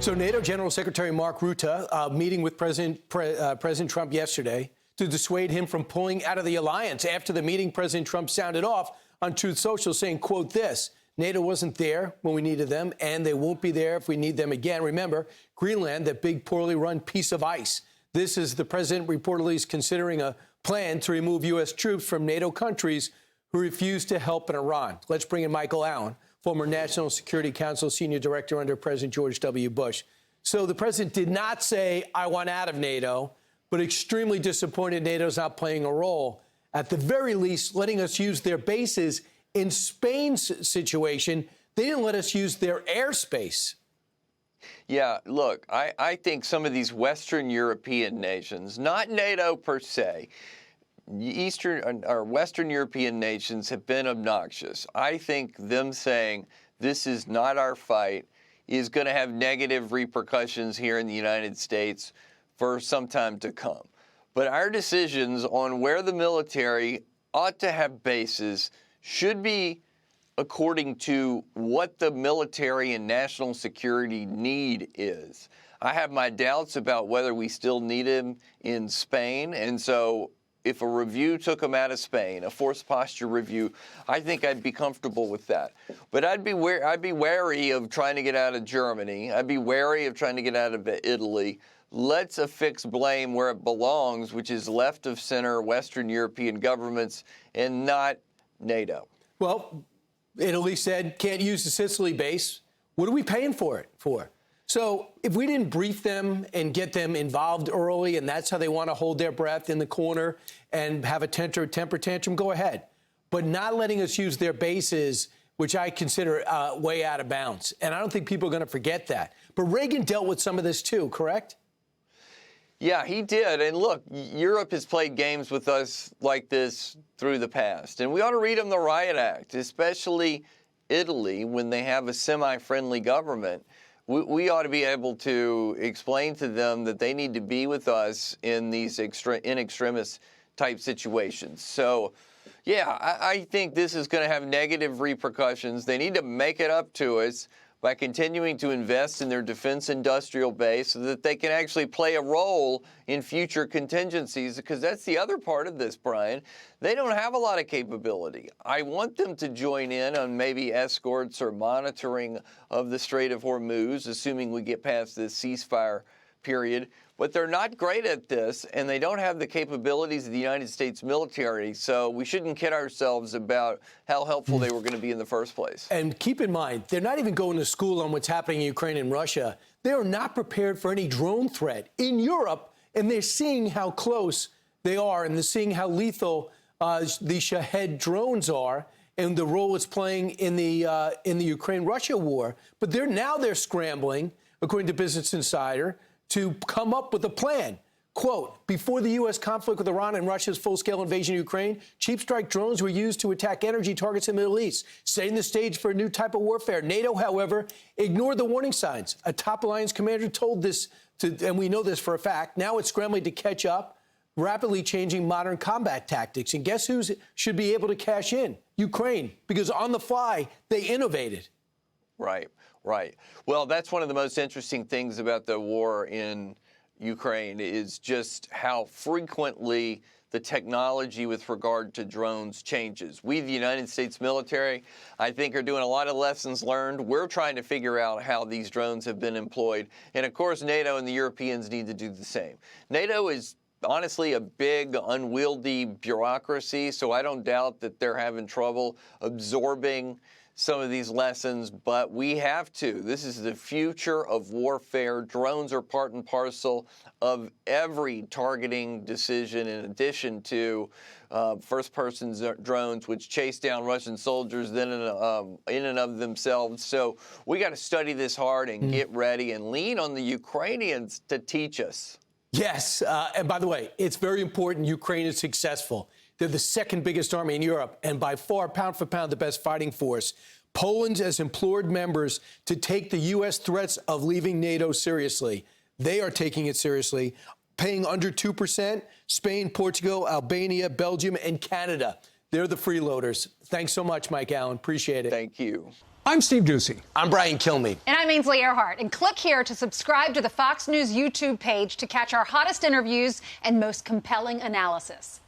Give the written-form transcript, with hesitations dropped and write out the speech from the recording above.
So NATO General Secretary Mark Rutte meeting with President Trump yesterday to dissuade him from pulling out of the alliance. After the meeting, President Trump sounded off on Truth Social saying, quote, this, NATO wasn't there when we needed them, and they won't be there if we need them again. Remember, Greenland, that big, poorly run piece of ice. This is the president reportedly is considering a plan to remove U.S. troops from NATO countries who refuse to help in Iran. Let's bring in Michael Allen, former National Security Council Senior Director under President George W. Bush. So the president did not say, I want out of NATO, but extremely disappointed NATO's not playing a role. At the very least, letting us use their bases. In Spain's situation, they didn't let us use their airspace. Yeah, look, I think some of these Western European nations, not NATO per se, Eastern or Western European nations have been obnoxious. I think them saying this is not our fight is going to have negative repercussions here in the United States for some time to come. But our decisions on where the military ought to have bases should be according to what the military and national security need is. I have my doubts about whether we still need them in Spain, and so if a review took them out of Spain, a force posture review, I think I'd be comfortable with that. But I'd be wary of trying to get out of Germany. I'd be wary of trying to get out of Italy. Let's affix blame where it belongs, which is left of center Western European governments and not NATO. Well, Italy said can't use the Sicily base. What are we paying for it for? So if we didn't brief them and get them involved early, and that's how they want to hold their breath in the corner and have a temper tantrum, go ahead. But not letting us use their bases, which I consider way out of bounds. And I don't think people are going to forget that. But Reagan dealt with some of this too, correct? Yeah, he did. And look, Europe has played games with us like this through the past. And we ought to read them the Riot Act, especially Italy, when they have a semi-friendly government. We ought to be able to explain to them that they need to be with us in these in extremis type situations. So, yeah, I think this is going to have negative repercussions. They need to make it up to us by continuing to invest in their defense industrial base so that they can actually play a role in future contingencies, because that's the other part of this, Brian. They don't have a lot of capability. I want them to join in on maybe escorts or monitoring of the Strait of Hormuz, assuming we get past this ceasefire period. But they're not great at this, and they don't have the capabilities of the United States military, so we shouldn't kid ourselves about how helpful they were going to be in the first place. And keep in mind, they're not even going to school on what's happening in Ukraine and Russia. They are not prepared for any drone threat in Europe, and they're seeing how close they are, and they're seeing how lethal the Shahed drones are and the role it's playing in the Ukraine-Russia war. But they're scrambling, according to Business Insider, to come up with a plan. Quote, before the U.S. conflict with Iran and Russia's full-scale invasion of Ukraine, cheap strike drones were used to attack energy targets in the Middle East, setting the stage for a new type of warfare. NATO, however, ignored the warning signs. A top alliance commander told this, and we know this for a fact, now it's scrambling to catch up, rapidly changing modern combat tactics. And guess who should be able to cash in? Ukraine, because on the fly, they innovated. Right. Right. Well, that's one of the most interesting things about the war in Ukraine is just how frequently the technology with regard to drones changes. We, the United States military, I think are doing a lot of lessons learned. We're trying to figure out how these drones have been employed. And of course, NATO and the Europeans need to do the same. NATO is honestly a big, unwieldy bureaucracy, so I don't doubt that they're having trouble absorbing some of these lessons, but we have to. This is the future of warfare. Drones are part and parcel of every targeting decision, in addition to first-person drones, which chase down Russian soldiers then in and of themselves. So we got to study this hard and get ready and lean on the Ukrainians to teach us. Yes, and by the way, it's very important Ukraine is successful. They're the second biggest army in Europe, and by far, pound for pound, the best fighting force. Poland has implored members to take the U.S. threats of leaving NATO seriously. They are taking it seriously, paying under 2%. Spain, Portugal, Albania, Belgium, and Canada. They're the freeloaders. Thanks so much, Mike Allen. Appreciate it. Thank you. I'm Steve Ducey. I'm Brian Kilmeade. And I'm Ainsley Earhart. And click here to subscribe to the Fox News YouTube page to catch our hottest interviews and most compelling analysis.